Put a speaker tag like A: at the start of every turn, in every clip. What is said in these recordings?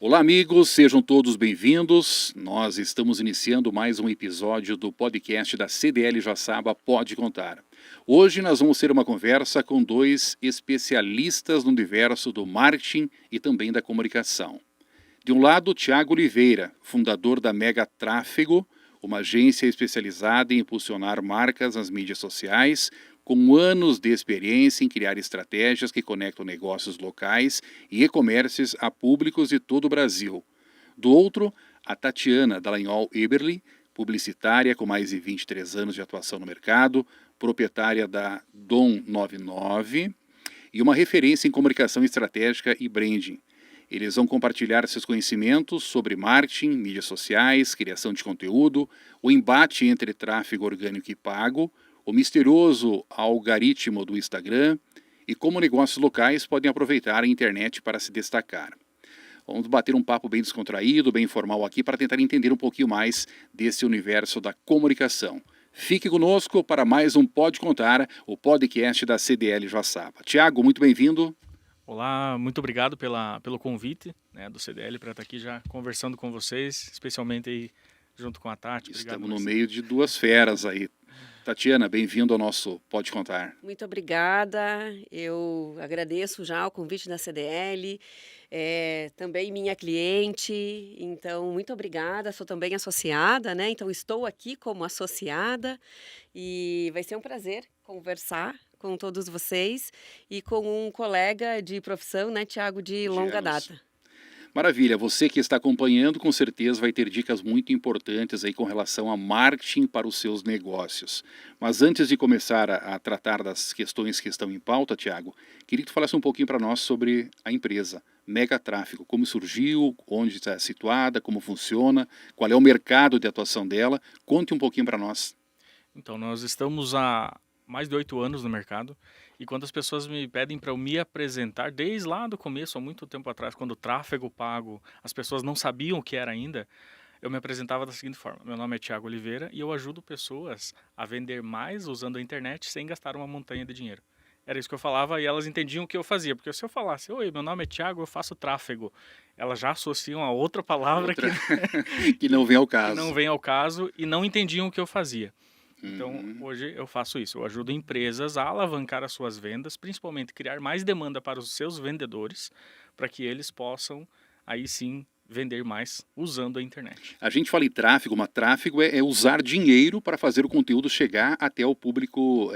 A: Olá, amigos, sejam todos bem-vindos. Nós estamos iniciando mais um episódio do podcast da CDL Joaçaba Pode Contar. Hoje nós vamos ter uma conversa com dois especialistas no universo do marketing e também da comunicação. De um lado, Tiago Oliveira, fundador da Mega Tráfego, uma agência especializada em impulsionar marcas nas mídias sociais, com anos de experiência em criar estratégias que conectam negócios locais e e-commerces a públicos de todo o Brasil. Do outro, a Tatiana Dallagnol-Eberli, publicitária com mais de 23 anos de atuação no mercado, proprietária da Dom 99 e uma referência em comunicação estratégica e branding. Eles vão compartilhar seus conhecimentos sobre marketing, mídias sociais, criação de conteúdo, o embate entre tráfego orgânico e pago, o misterioso algoritmo do Instagram e como negócios locais podem aproveitar a internet para se destacar. Vamos bater um papo bem descontraído, bem informal aqui para tentar entender um pouquinho mais desse universo da comunicação. Fique conosco para mais um Pode Contar, o podcast da CDL Joaçaba. Tiago, muito bem-vindo.
B: Olá, muito obrigado pelo convite, do CDL para estar aqui já conversando com vocês, especialmente aí junto com a Tati.
A: Estamos no meio de duas feras aí. Tatiana, bem-vindo ao nosso Pode Contar.
C: Muito obrigada, eu agradeço já o convite da CDL, também minha cliente, então muito obrigada, sou também associada, então estou aqui como associada e vai ser um prazer conversar com todos vocês e com um colega de profissão, Tiago, de longa data.
A: Maravilha, você que está acompanhando com certeza vai ter dicas muito importantes aí com relação a marketing para os seus negócios. Mas antes de começar a tratar das questões que estão em pauta, Tiago, queria que tu falasse um pouquinho para nós sobre a empresa Mega Tráfego, como surgiu, onde está situada, como funciona, qual é o mercado de atuação dela. Conte um pouquinho para nós.
B: Então, nós estamos há mais de 8 anos no mercado. E quando as pessoas me pedem para eu me apresentar, desde lá do começo, há muito tempo atrás, quando o tráfego pago, as pessoas não sabiam o que era ainda, eu me apresentava da seguinte forma: meu nome é Tiago Oliveira e eu ajudo pessoas a vender mais usando a internet sem gastar uma montanha de dinheiro. Era isso que eu falava e elas entendiam o que eu fazia, porque se eu falasse, oi, meu nome é Tiago, eu faço tráfego, elas já associam a outra palavra
A: que não vem ao caso.
B: Que não vem ao caso e não entendiam o que eu fazia. Então, hoje eu faço isso, eu ajudo empresas a alavancar as suas vendas, principalmente criar mais demanda para os seus vendedores, para que eles possam, aí sim, vender mais usando a internet.
A: A gente fala em tráfego, mas tráfego é usar dinheiro para fazer o conteúdo chegar até o público,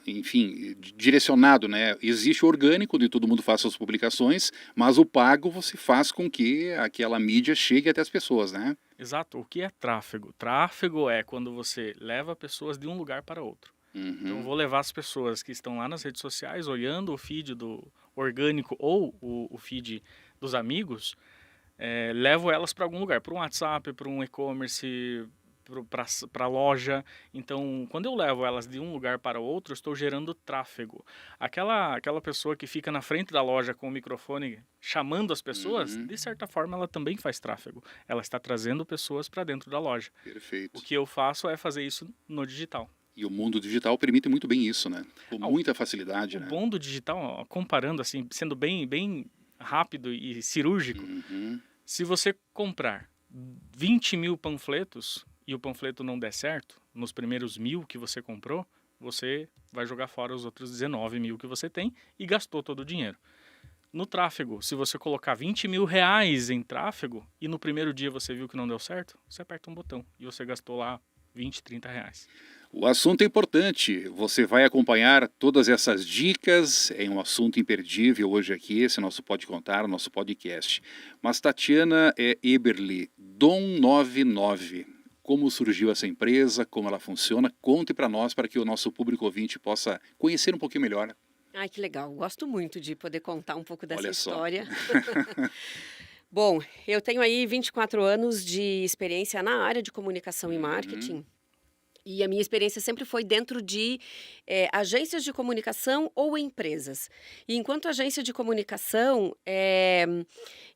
A: enfim, direcionado, Existe o orgânico, onde todo mundo faz suas publicações, mas o pago você faz com que aquela mídia chegue até as pessoas,
B: Exato. O que é tráfego? Tráfego é quando você leva pessoas de um lugar para outro. Então, eu vou levar as pessoas que estão lá nas redes sociais, olhando o feed do orgânico ou o feed dos amigos, levo elas para algum lugar, para um WhatsApp, para um e-commerce, para a loja. Então, quando eu levo elas de um lugar para outro, eu estou gerando tráfego. Aquela pessoa que fica na frente da loja com o microfone chamando as pessoas, de certa forma ela também faz tráfego. Ela está trazendo pessoas para dentro da loja.
A: Perfeito.
B: O que eu faço é fazer isso no digital.
A: E o mundo digital permite muito bem isso, Com muita facilidade,
B: O bom do digital, comparando assim, sendo bem rápido e cirúrgico, se você comprar 20 mil panfletos e o panfleto não der certo, nos primeiros 1.000 que você comprou, você vai jogar fora os outros 19 mil que você tem e gastou todo o dinheiro. No tráfego, se você colocar 20 mil reais em tráfego e no primeiro dia você viu que não deu certo, você aperta um botão e você gastou lá 20, 30 reais.
A: O assunto é importante, você vai acompanhar todas essas dicas, é um assunto imperdível hoje aqui, esse nosso Pode Contar, nosso podcast. Mas Tatiana Eberli, Dom 99, como surgiu essa empresa, como ela funciona, conte para nós, para que o nosso público ouvinte possa conhecer um pouquinho melhor.
C: Ai, que legal, gosto muito de poder contar um pouco dessa
A: Olha só.
C: história. Bom, eu tenho aí 24 anos de experiência na área de comunicação e marketing. E a minha experiência sempre foi dentro de agências de comunicação ou empresas. E enquanto agência de comunicação,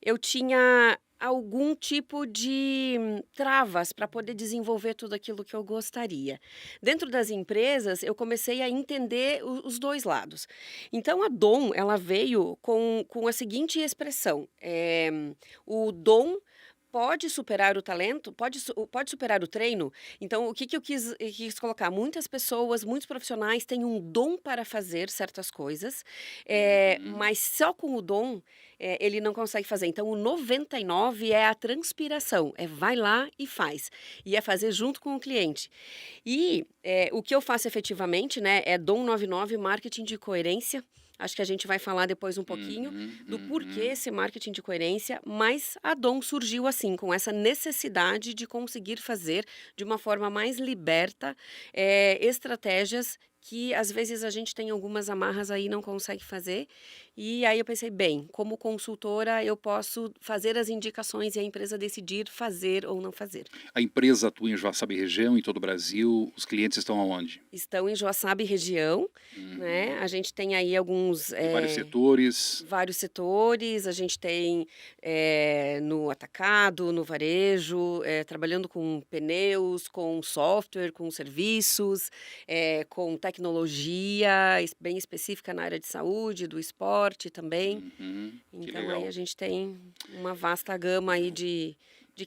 C: eu tinha algum tipo de travas para poder desenvolver tudo aquilo que eu gostaria. Dentro das empresas, eu comecei a entender os dois lados. Então, a Dom, ela veio com a seguinte expressão: o dom pode superar o talento, pode superar o treino. Então, o que, que eu quis colocar? Muitas pessoas, muitos profissionais têm um dom para fazer certas coisas,
A: Uhum.
C: mas só com o dom ele não consegue fazer. Então, o 99 é a transpiração, é vai lá e faz. E é fazer junto com o cliente. E o que eu faço efetivamente, né, é Dom 99 Marketing de Coerência. Acho que a gente vai falar depois um pouquinho
A: Uhum.
C: do porquê
A: Uhum.
C: esse marketing de coerência, mas a Dom surgiu assim, com essa necessidade de conseguir fazer de uma forma mais liberta estratégias que às vezes a gente tem algumas amarras aí e não consegue fazer. E aí eu pensei, bem, como consultora eu posso fazer as indicações e a empresa decidir fazer ou não fazer.
A: A empresa atua em Joaçaba e região, em todo o Brasil. Os clientes estão aonde?
C: Estão em Joaçaba e região, né?
A: Uhum.
C: A gente tem aí alguns
A: De vários setores.
C: vários setores, a gente tem no atacado, no varejo, trabalhando com pneus, com software, com serviços, com tecnologia bem específica na área de saúde, do esporte também.
A: Uhum. Que
C: Então aí
A: legal.
C: a gente tem uma vasta gama aí de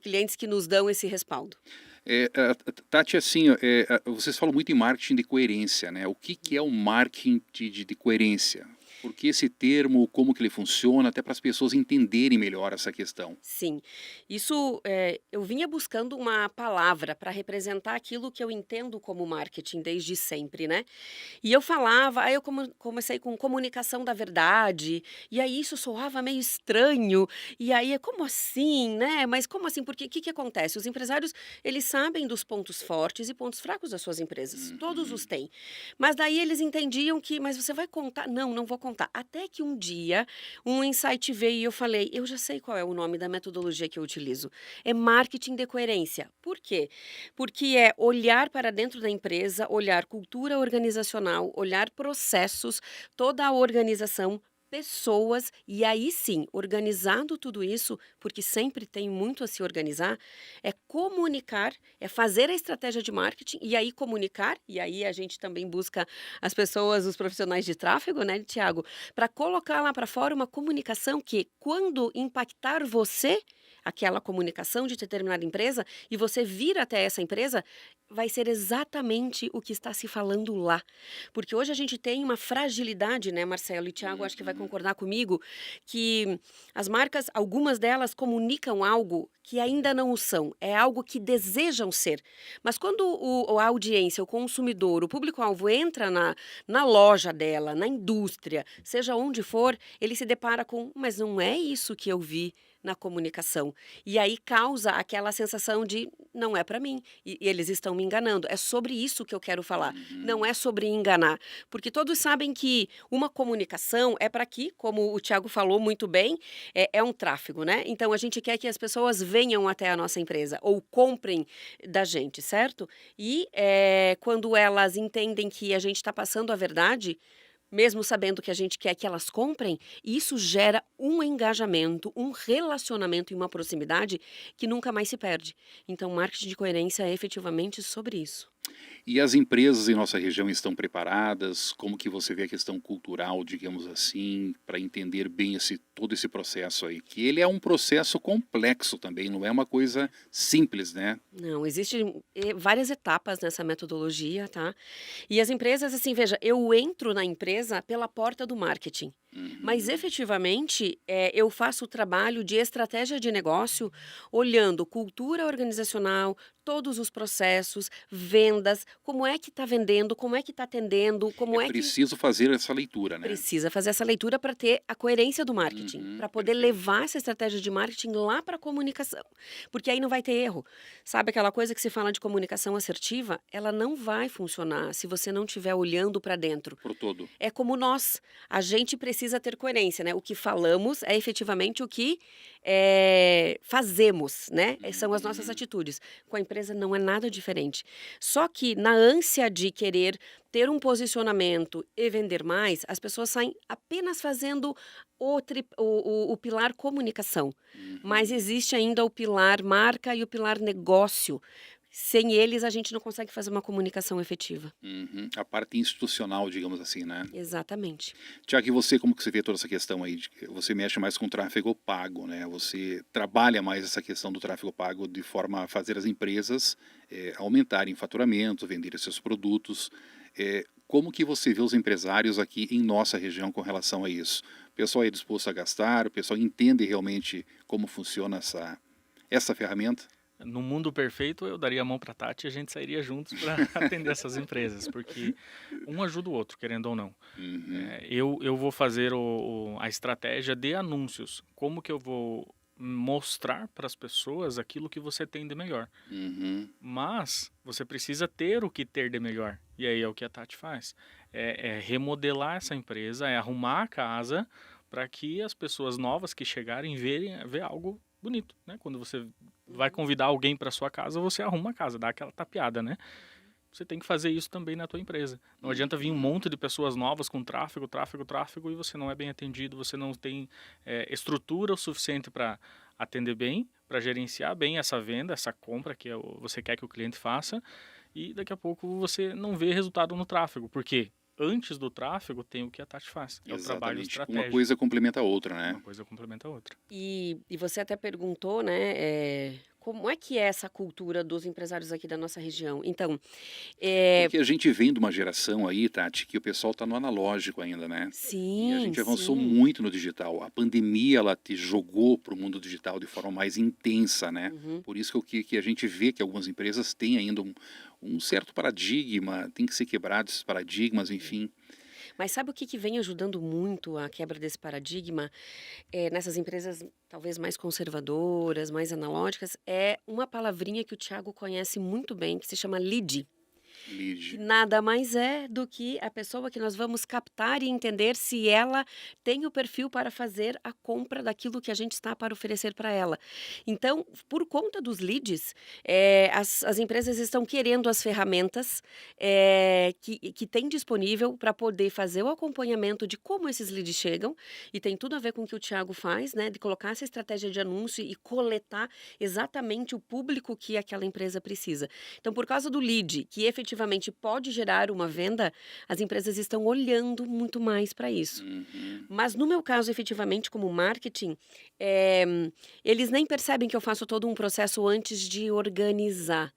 C: clientes que nos dão esse respaldo.
A: Tati, assim, vocês falam muito em marketing de coerência, né? O que, que é o marketing de coerência? Por que esse termo, como que ele funciona, até para as pessoas entenderem melhor essa questão.
C: Sim, isso eu vinha buscando uma palavra para representar aquilo que eu entendo como marketing desde sempre, né? E eu falava, aí eu comecei com comunicação da verdade, e aí isso soava meio estranho, e aí como assim, né? Mas como assim? Porque o que que acontece? Os empresários, eles sabem dos pontos fortes e pontos fracos das suas empresas, todos
A: Uhum.
C: os têm. Mas daí eles entendiam que, mas você vai contar? Não, não vou contar. Até que um dia um insight veio e eu falei, eu já sei qual é o nome da metodologia que eu utilizo. É marketing de coerência. Por quê? Porque é olhar para dentro da empresa, olhar cultura organizacional, olhar processos, toda a organização, pessoas, e aí sim, organizando tudo isso, porque sempre tem muito a se organizar, é comunicar, é fazer a estratégia de marketing e aí comunicar, e aí a gente também busca as pessoas, os profissionais de tráfego, né, Tiago, para colocar lá para fora uma comunicação que, quando impactar você, aquela comunicação de determinada empresa, e você vir até essa empresa, vai ser exatamente o que está se falando lá. Porque hoje a gente tem uma fragilidade, né, Marcelo e Tiago, acho que vai
A: Uhum.
C: concordar comigo, que as marcas, algumas delas comunicam algo que ainda não o são, é algo que desejam ser. Mas quando a audiência, o consumidor, o público-alvo entra na loja dela, na indústria, seja onde for, ele se depara com, mas não é isso que eu vi na comunicação. E aí causa aquela sensação de não é para mim e eles estão me enganando. É sobre isso que eu quero falar. Não
A: Uhum.
C: é sobre enganar, porque todos sabem que uma comunicação é para que, como o Tiago falou muito bem, é um tráfego, né? Então a gente quer que as pessoas venham até a nossa empresa ou comprem da gente, certo? E quando elas entendem que a gente está passando a verdade, mesmo sabendo que a gente quer que elas comprem, isso gera um engajamento, um relacionamento e uma proximidade que nunca mais se perde. Então, marketing de coerência é efetivamente sobre isso.
A: E as empresas em nossa região estão preparadas? Como que você vê a questão cultural, digamos assim, para entender bem todo esse processo aí? Que ele é um processo complexo também, não é uma coisa simples, né?
C: Não, existem várias etapas nessa metodologia, tá? E as empresas, assim, veja, eu entro na empresa pela porta do marketing. Mas
A: Uhum.
C: efetivamente eu faço o trabalho de estratégia de negócio olhando cultura organizacional, todos os processos, vendas, como é que está vendendo, como é que está atendendo,
A: É
C: como é que
A: preciso fazer essa leitura, né?
C: precisa fazer essa leitura para ter a coerência do marketing,
A: Uhum.
C: para poder
A: Perfeito.
C: levar essa estratégia de marketing lá para a comunicação, porque aí não vai ter erro. Sabe aquela coisa que se fala de comunicação assertiva? Ela não vai funcionar se você não estiver olhando para dentro.
A: Pro todo.
C: É como nós, a gente precisa ter coerência, né? O que falamos é efetivamente o que fazemos, né? São as nossas
A: Uhum.
C: atitudes. Com a empresa não é nada diferente. Só que na ânsia de querer ter um posicionamento e vender mais, as pessoas saem apenas fazendo o pilar comunicação. Mas
A: Uhum.
C: existe ainda o pilar marca e o pilar negócio. Sem eles, a gente não consegue fazer uma comunicação efetiva.
A: Uhum. A parte institucional, digamos assim, né?
C: Exatamente.
A: Tiago, e você, como que você vê toda essa questão aí? Você mexe mais com tráfego pago, né? Você trabalha mais essa questão do tráfego pago de forma a fazer as empresas aumentarem faturamento, venderem seus produtos. Como que você vê os empresários aqui em nossa região com relação a isso? O pessoal é disposto a gastar? O pessoal entende realmente como funciona essa ferramenta?
B: No mundo perfeito, eu daria a mão para a Tati e a gente sairia juntos para atender essas empresas, porque um ajuda o outro, querendo ou não.
A: Uhum.
B: Eu vou fazer a estratégia de anúncios. Como que eu vou mostrar para as pessoas aquilo que você tem de melhor?
A: Uhum.
B: Mas você precisa ter o que ter de melhor. E aí é o que a Tati faz. É remodelar essa empresa, é arrumar a casa para que as pessoas novas que chegarem ver algo bonito, né? Quando você vai
C: Uhum.
B: convidar alguém para sua casa, você arruma a casa, dá aquela tapeada, né? Você tem que fazer isso também na tua empresa. Não adianta vir um
A: Uhum.
B: monte de pessoas novas com tráfego, tráfego, tráfego e você não é bem atendido, você não tem estrutura o suficiente para atender bem, para gerenciar bem essa venda, essa compra que você quer que o cliente faça e daqui a pouco você não vê resultado no tráfego, porque antes do tráfego tem o que a Tati faz, é o trabalho
A: Exatamente. Uma
B: estratégico.
A: coisa complementa a outra,
B: Uma
A: né?
B: coisa complementa a outra.
C: E você até perguntou, né, como é que é essa cultura dos empresários aqui da nossa região? Então,
A: Porque a gente vem de uma geração aí, Tati, que o pessoal está no analógico ainda, né? E a
C: sim,
A: gente avançou
C: sim.
A: muito no digital. A pandemia, ela te jogou para o mundo digital de forma mais intensa, né?
C: Uhum.
A: Por isso que a gente vê que algumas empresas têm ainda um certo paradigma, tem que ser quebrado esses paradigmas, enfim.
C: Mas sabe o que que vem ajudando muito a quebra desse paradigma, nessas empresas talvez mais conservadoras, mais analógicas, é uma palavrinha que o Thiago conhece muito bem, que se chama lead. Que
A: Lead.
C: nada mais é do que a pessoa que nós vamos captar e entender se ela tem o perfil para fazer a compra daquilo que a gente está para oferecer para ela. Então, por conta dos leads, as empresas estão querendo as ferramentas que tem disponível para poder fazer o acompanhamento de como esses leads chegam, e tem tudo a ver com o que o Thiago faz, né, de colocar essa estratégia de anúncio e coletar exatamente o público que aquela empresa precisa. Então, por causa do lead, que efetivamente pode gerar uma venda, as empresas estão olhando muito mais para isso.
A: Uhum.
C: Mas no meu caso, efetivamente, como marketing, eh, eles nem percebem que eu faço todo um processo antes de organizar,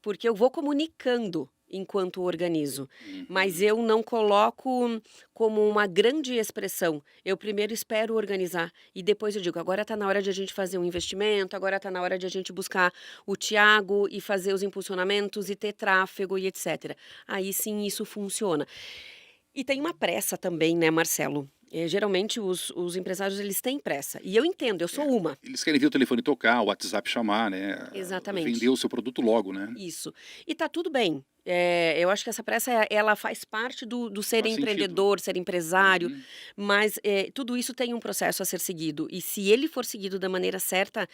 C: porque eu vou comunicando enquanto organizo, mas
A: Uhum.
C: eu não coloco como uma grande expressão. Eu primeiro espero organizar e depois eu digo, agora está na hora de a gente fazer um investimento, agora está na hora de a gente buscar o Thiago e fazer os impulsionamentos e ter tráfego e etc. Aí sim isso funciona. E tem uma pressa também, né, Marcelo? Geralmente os empresários eles têm pressa. E eu entendo, eu
A: É.
C: sou uma.
A: Eles querem ver o telefone tocar, o WhatsApp chamar, né? Vender
C: Exatamente.
A: o seu produto logo, né?
C: Isso. E tá tudo bem. Eu acho que essa pressa, ela faz parte do ser
A: Faz sentido.
C: empreendedor, ser empresário,
A: Uhum.
C: mas tudo isso tem um processo a ser seguido. E se ele for seguido da maneira certa,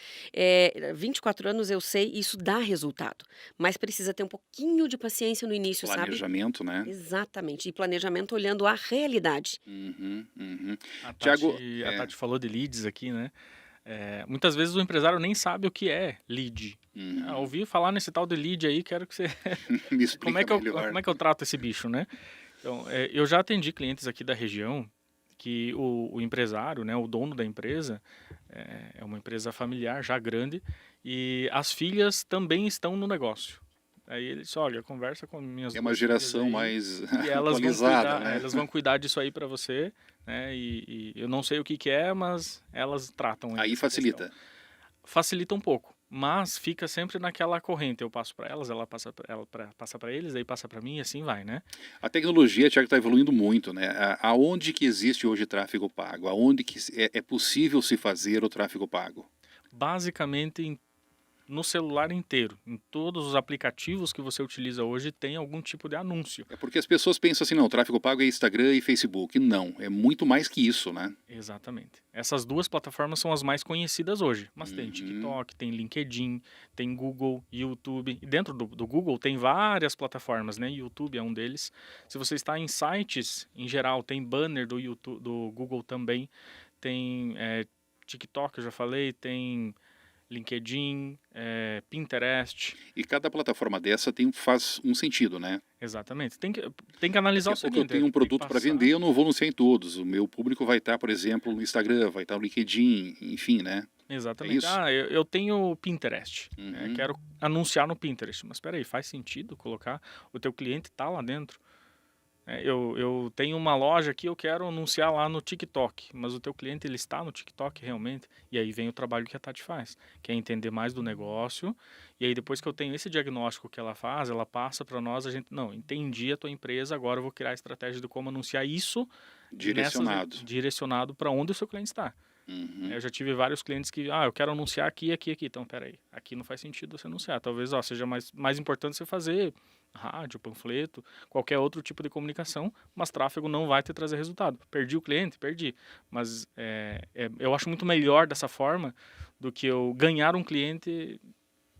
C: 24 anos eu sei, isso dá resultado. Mas precisa ter um pouquinho de paciência no início, sabe?
A: Planejamento, né?
C: Exatamente. E planejamento olhando a realidade.
A: Uhum, uhum.
B: A
A: Tiago,
B: Tati, a Tati falou de leads aqui, né? Muitas vezes o empresário nem sabe o que é lead.
A: uhum.
B: Ouvi falar nesse tal de lead aí, quero que você...
A: Me
B: como é
A: explica
B: que eu,
A: melhor.
B: como é que eu trato esse bicho, né? Então, eu já atendi clientes aqui da região que o empresário, né, o dono da empresa, é uma empresa familiar já grande e as filhas também estão no negócio. Aí ele disse, olha, conversa com minhas
A: É uma
B: duas filhas
A: geração
B: aí
A: mais
B: e elas vão
A: atualizada,
B: cuidar,
A: né?
B: elas vão cuidar disso aí para você, né? E eu não sei o que que é, mas elas tratam aí
A: Aí
B: essa questão.
A: facilita.
B: Facilita um pouco, mas fica sempre naquela corrente. Eu passo para elas, ela passa para eles, aí passa para mim e assim vai, né?
A: A tecnologia, Tiago, está evoluindo muito, né? Aonde que existe hoje tráfego pago? Aonde que é possível se fazer o tráfego pago?
B: Basicamente em no celular inteiro. Em todos os aplicativos que você utiliza hoje tem algum tipo de anúncio.
A: É porque as pessoas pensam assim, não, o tráfego pago é Instagram e Facebook. Não, é muito mais que isso, né?
B: Exatamente. Essas duas plataformas são as mais conhecidas hoje. Mas tem TikTok, tem LinkedIn, tem Google, YouTube. E dentro do Google tem várias plataformas, né? YouTube é um deles. Se você está em sites, em geral, tem banner do YouTube, do Google também. Tem TikTok, eu já falei, tem LinkedIn, Pinterest.
A: E cada plataforma dessa faz um sentido, né?
B: Exatamente. Tem que analisar
A: Daqui a
B: o
A: pouco eu
B: seguinte.
A: tenho um
B: tem que
A: produto para
B: passar-
A: vender, eu não vou anunciar em todos. O meu público vai estar, por exemplo, no Instagram, vai estar no LinkedIn, enfim, né?
B: Exatamente.
A: isso?
B: Eu tenho Pinterest.
A: Uhum.
B: Quero anunciar no Pinterest. Mas espera aí, faz sentido colocar o teu cliente tá lá dentro? Eu tenho uma loja aqui, eu quero anunciar lá no TikTok, mas o teu cliente ele está no TikTok realmente? E aí vem o trabalho que a Tati faz, que é entender mais do negócio, e aí depois que eu tenho esse diagnóstico que ela faz, ela passa para nós, a gente, não, entendi a tua empresa, agora eu vou criar a estratégia de como anunciar isso
A: Direcionado.
B: direcionado para onde o seu cliente está.
A: Uhum.
B: Eu já tive vários clientes que, eu quero anunciar aqui, aqui, aqui. Então, peraí, aqui não faz sentido você anunciar. Talvez, seja mais importante você fazer rádio, panfleto, qualquer outro tipo de comunicação, mas tráfego não vai te trazer resultado. Perdi o cliente? Perdi. Mas eu acho muito melhor dessa forma do que eu ganhar um cliente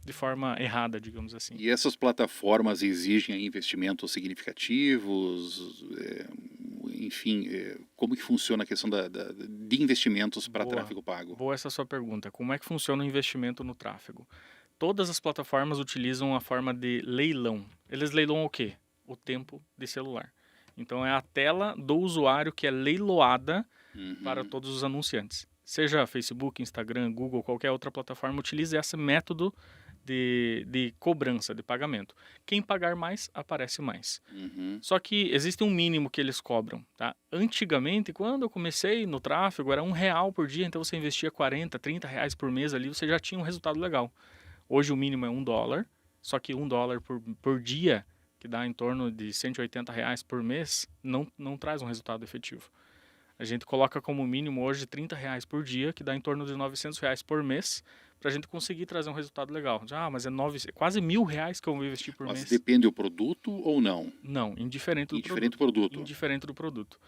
B: de forma errada, digamos assim.
A: E essas plataformas exigem aí investimentos significativos, enfim, como que funciona a questão de investimentos para
B: Boa.
A: tráfego pago?
B: Boa essa sua pergunta. Como é que funciona o investimento no tráfego? Todas as plataformas utilizam a forma de leilão. Eles leiloam o quê? O tempo de celular. Então é a tela do usuário que é leiloada para todos os anunciantes. Seja Facebook, Instagram, Google, qualquer outra plataforma, utilize esse método de cobrança, de pagamento. Quem pagar mais, aparece mais. Só que existe um mínimo que eles cobram. Tá? Antigamente, quando eu comecei no tráfego, era R$1 por dia, então você investia 40, 30 reais por mês ali, você já tinha um resultado legal. Hoje o mínimo é $1, só que $1 por dia, que dá em torno de R$180 por mês, não traz um resultado efetivo. A gente coloca como mínimo hoje R$30 por dia, que dá em torno de R$900 por mês, para a gente conseguir trazer um resultado legal. Mas é quase R$1.000 que eu vou investir por mês.
A: Mas depende do produto ou não?
B: Não, indiferente do
A: produto.
B: Indiferente do produto.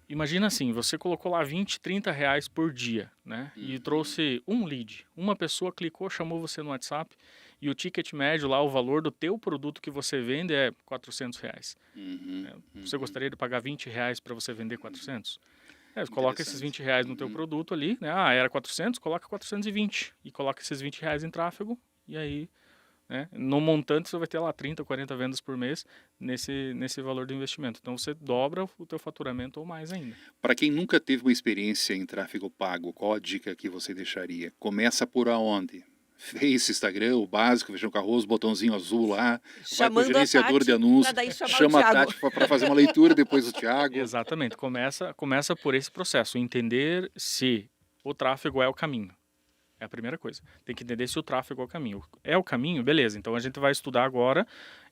B: Imagina assim, você colocou lá 20, 30 reais por dia, né? E trouxe um lead. Uma pessoa clicou, chamou você no WhatsApp e o ticket médio lá, o valor do teu produto que você vende é R$400. Você gostaria de pagar R$20 para você vender 400? Coloca esses R$20 no teu produto ali, né? Era 400, coloca 420 e coloca esses R$20 em tráfego e aí... No montante você vai ter lá 30, 40 vendas por mês nesse valor do investimento. Então você dobra o teu faturamento ou mais ainda.
A: Para quem nunca teve uma experiência em tráfego pago, qual a dica que você deixaria? Começa por aonde? Face, Instagram, o básico, feijão com arroz, botãozinho azul lá, vai para o gerenciador de anúncios, chama a Tati para fazer uma leitura, depois o Thiago.
B: Exatamente, começa por esse processo, entender se o tráfego é o caminho. É a primeira coisa. Tem que entender se o tráfego é o caminho. É o caminho? Beleza. Então a gente vai estudar agora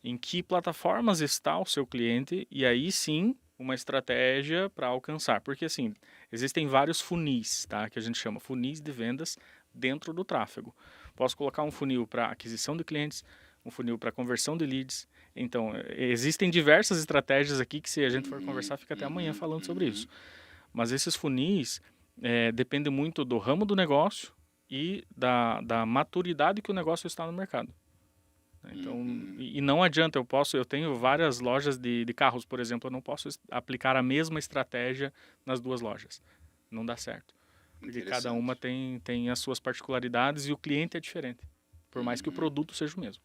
B: em que plataformas está o seu cliente e aí sim uma estratégia para alcançar. Porque assim, existem vários funis, tá? Que a gente chama funis de vendas dentro do tráfego. Posso colocar um funil para aquisição de clientes, um funil para conversão de leads. Então, existem diversas estratégias aqui que se a gente for conversar, fica até amanhã falando sobre isso. Mas esses funis dependem muito do ramo do negócio e da maturidade que o negócio está no mercado. Então, e não adianta, eu tenho várias lojas de carros, por exemplo, eu não posso aplicar a mesma estratégia nas duas lojas. Não dá certo. Porque cada uma tem as suas particularidades e o cliente é diferente, por mais que o produto seja o mesmo.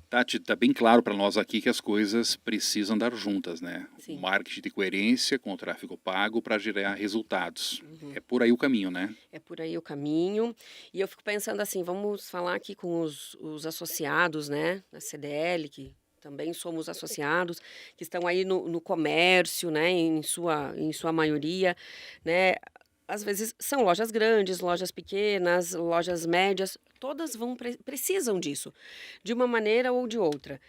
A: Tati, está bem claro para nós aqui que as coisas precisam dar juntas, né?
C: Sim.
A: O marketing de coerência com o tráfego pago para gerar resultados. É por aí o caminho, né?
C: É por aí o caminho. E eu fico pensando assim, vamos falar aqui com os associados, né, da CDL, que também somos associados, que estão aí no comércio, né, em sua maioria, né. Às vezes são lojas grandes, lojas pequenas, lojas médias, todas precisam disso, de uma maneira ou de outra.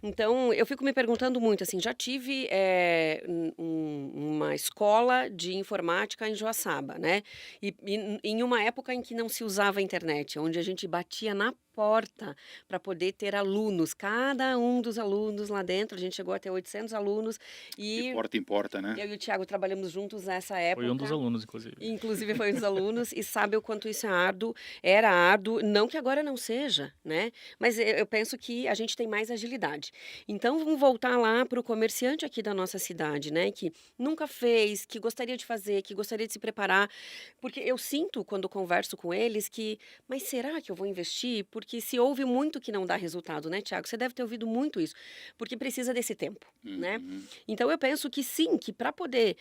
C: Então, eu fico me perguntando muito, assim, já tive uma escola de informática em Joaçaba, né? E em uma época em que não se usava a internet, onde a gente batia na porta para poder ter alunos, cada um dos alunos lá dentro, a gente chegou a ter 800 alunos
A: De
C: e
A: porta em porta, né?
C: eu e o Thiago trabalhamos juntos nessa
B: Foi um dos
C: época.
B: alunos, inclusive.
C: Inclusive foi um dos alunos e sabe o quanto isso é árduo, era árduo, não que agora não seja, né? Mas eu penso que a gente tem mais agilidade. Então vamos voltar lá para o comerciante aqui da nossa cidade, né? Que nunca fez, que gostaria de fazer, que gostaria de se preparar, porque eu sinto quando converso com eles que, mas será que eu vou investir? Porque se ouve muito que não dá resultado, né, Thiago? Você deve ter ouvido muito isso, porque precisa desse tempo, né?
A: Uhum.
C: Então eu penso que sim, que para poder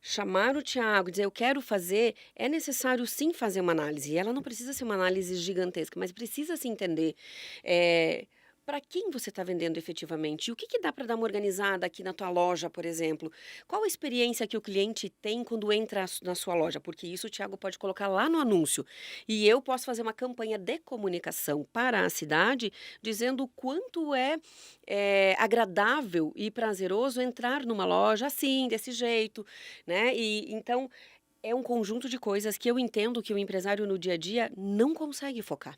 C: chamar o Thiago e dizer eu quero fazer, é necessário sim fazer uma análise. E ela não precisa ser uma análise gigantesca, mas precisa se entender para quem você está vendendo efetivamente. E o que, que dá para dar uma organizada aqui na tua loja, por exemplo? Qual a experiência que o cliente tem quando entra na sua loja? Porque isso o Thiago pode colocar lá no anúncio. E eu posso fazer uma campanha de comunicação para a cidade, dizendo o quanto é agradável e prazeroso entrar numa loja assim, desse jeito, né? E então é um conjunto de coisas que eu entendo que o empresário no dia a dia não consegue focar.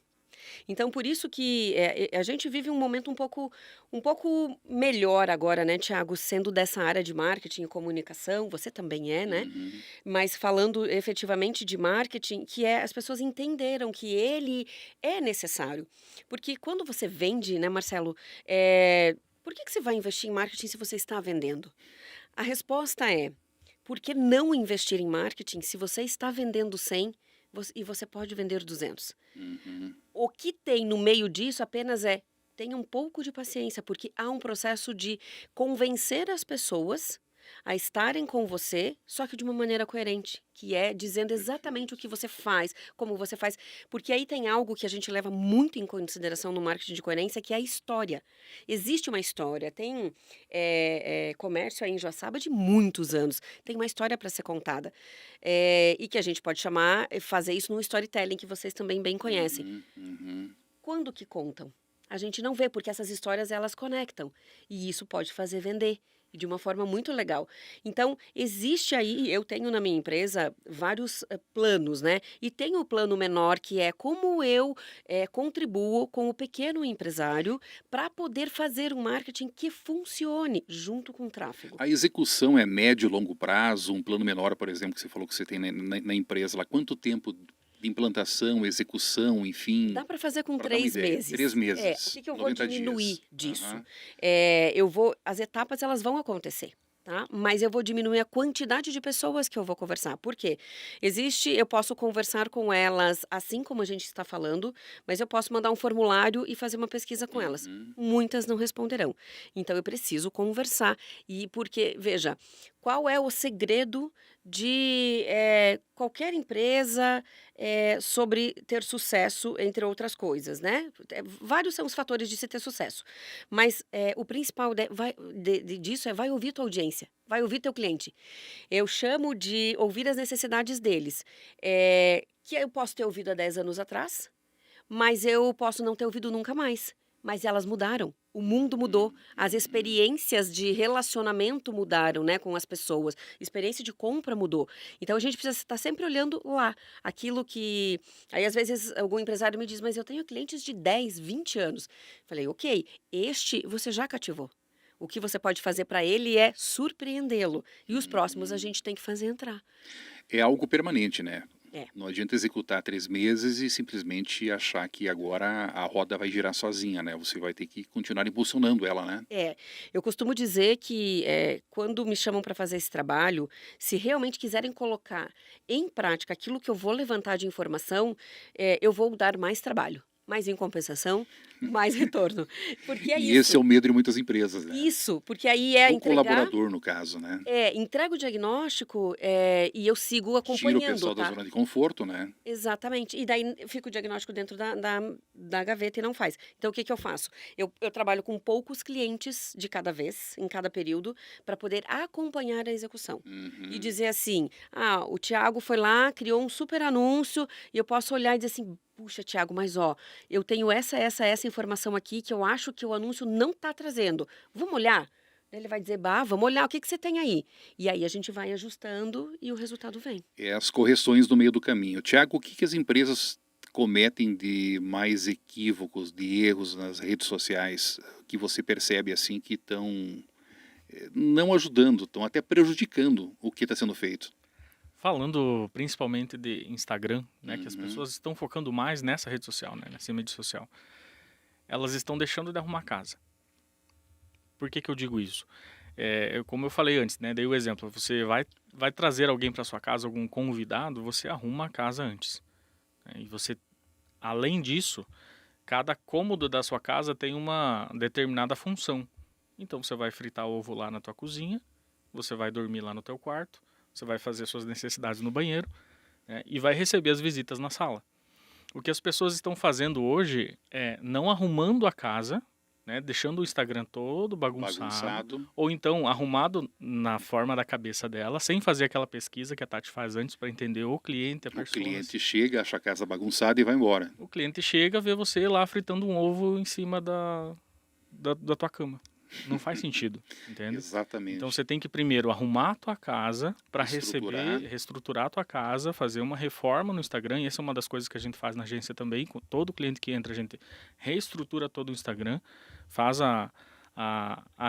C: Então, por isso que a gente vive um momento um pouco melhor agora, né, Thiago? Sendo dessa área de marketing e comunicação, você também é, né?
A: Uhum.
C: Mas falando efetivamente de marketing, que as pessoas entenderam que ele é necessário. Porque quando você vende, né, Marcelo, por que você vai investir em marketing se você está vendendo? A resposta é: por que não investir em marketing se você está vendendo 100 e você pode vender 200?
A: Uhum.
C: O que tem no meio disso apenas tenha um pouco de paciência, porque há um processo de convencer as pessoas a estarem com você, só que de uma maneira coerente, que é dizendo exatamente o que você faz, como você faz, porque aí tem algo que a gente leva muito em consideração no marketing de coerência, que é a história. Existe uma história, tem comércio aí em Joaçaba de muitos anos, tem uma história para ser contada, e que a gente pode fazer isso num storytelling, que vocês também bem conhecem.
A: Uhum. Uhum.
C: Quando que contam? A gente não vê, porque essas histórias elas conectam, e isso pode fazer vender. E de uma forma muito legal. Então, existe aí, eu tenho na minha empresa vários planos, né? E tem o plano menor, que é como eu contribuo com o pequeno empresário para poder fazer um marketing que funcione junto com o tráfego.
A: A execução é médio e longo prazo, um plano menor, por exemplo, que você falou que você tem na empresa lá. Quanto tempo de implantação, execução, enfim,
C: Dá para fazer com
A: para dar uma
C: 3
A: ideia?
C: meses.
A: 3 meses,
C: O que eu vou
A: 90
C: diminuir
A: dias.
C: disso?
A: Aham.
C: As etapas elas vão acontecer. Tá? Mas eu vou diminuir a quantidade de pessoas que eu vou conversar. Por quê? Eu posso conversar com elas assim como a gente está falando, mas eu posso mandar um formulário e fazer uma pesquisa com elas.
A: Uhum.
C: Muitas não responderão. Então eu preciso conversar. E porque, veja, qual é o segredo de qualquer empresa sobre ter sucesso, entre outras coisas, né? Vários são os fatores de se ter sucesso. Mas o principal disso vai ouvir tua audiência, vai ouvir teu cliente. Eu chamo de ouvir as necessidades deles. Que eu posso ter ouvido há 10 anos atrás, mas eu posso não ter ouvido nunca mais. Mas elas mudaram. O mundo mudou. As experiências de relacionamento mudaram, né, com as pessoas. Experiência de compra mudou. Então a gente precisa estar sempre olhando lá. Aquilo que. Aí às vezes algum empresário me diz, mas eu tenho clientes de 10, 20 anos. Falei, ok, este você já cativou. O que você pode fazer para ele é surpreendê-lo. E os próximos a gente tem que fazer entrar.
A: É algo permanente, né?
C: É.
A: Não adianta executar 3 meses e simplesmente achar que agora a roda vai girar sozinha, né? Você vai ter que continuar impulsionando ela, né?
C: Eu costumo dizer que quando me chamam para fazer esse trabalho, se realmente quiserem colocar em prática aquilo que eu vou levantar de informação, eu vou dar mais trabalho. Mas em compensação, mais retorno. Porque é
A: E
C: isso.
A: esse é o medo de muitas empresas, né?
C: Isso, porque aí
A: O
C: entregar.
A: colaborador, no caso, né?
C: Entrega o diagnóstico e eu sigo
A: Tira o
C: acompanhando,
A: pessoal da
C: tá?
A: zona de conforto, né?
C: Exatamente. E daí fica o diagnóstico dentro da gaveta e não faz. Então, o que eu faço? Eu trabalho com poucos clientes de cada vez, em cada período, para poder acompanhar a execução.
A: Uhum.
C: E dizer assim, o Thiago foi lá, criou um super anúncio, e eu posso olhar e dizer assim, puxa, Thiago, mas eu tenho essa informação aqui que eu acho que o anúncio não está trazendo. Vamos olhar? Ele vai dizer, bah, vamos olhar, o que você tem aí? E aí a gente vai ajustando e o resultado vem.
A: As correções no meio do caminho. Tiago, o que as empresas cometem de mais equívocos, de erros nas redes sociais que você percebe assim que estão não ajudando, estão até prejudicando o que está sendo feito?
B: Falando principalmente de Instagram, né, que as pessoas estão focando mais nessa rede social, né, nessa mídia social. Elas estão deixando de arrumar casa. Por que eu digo isso? Como eu falei antes, né, dei o exemplo, você vai trazer alguém para sua casa, algum convidado, você arruma a casa antes. E você, além disso, cada cômodo da sua casa tem uma determinada função. Então você vai fritar ovo lá na tua cozinha, você vai dormir lá no teu quarto, você vai fazer suas necessidades no banheiro, né, e vai receber as visitas na sala. O que as pessoas estão fazendo hoje é não arrumando a casa, né, deixando o Instagram todo bagunçado, ou então arrumado na forma da cabeça dela, sem fazer aquela pesquisa que a Tati faz antes para entender o cliente, a pessoa.
A: O cliente chega, acha a casa bagunçada e vai embora.
B: O cliente chega, vê você lá fritando um ovo em cima da tua cama. Não faz sentido, entende?
A: Exatamente.
B: Então você tem que primeiro arrumar a tua casa para reestruturar a tua casa, fazer uma reforma no Instagram, e essa é uma das coisas que a gente faz na agência também. Com todo cliente que entra, a gente reestrutura todo o Instagram, faz a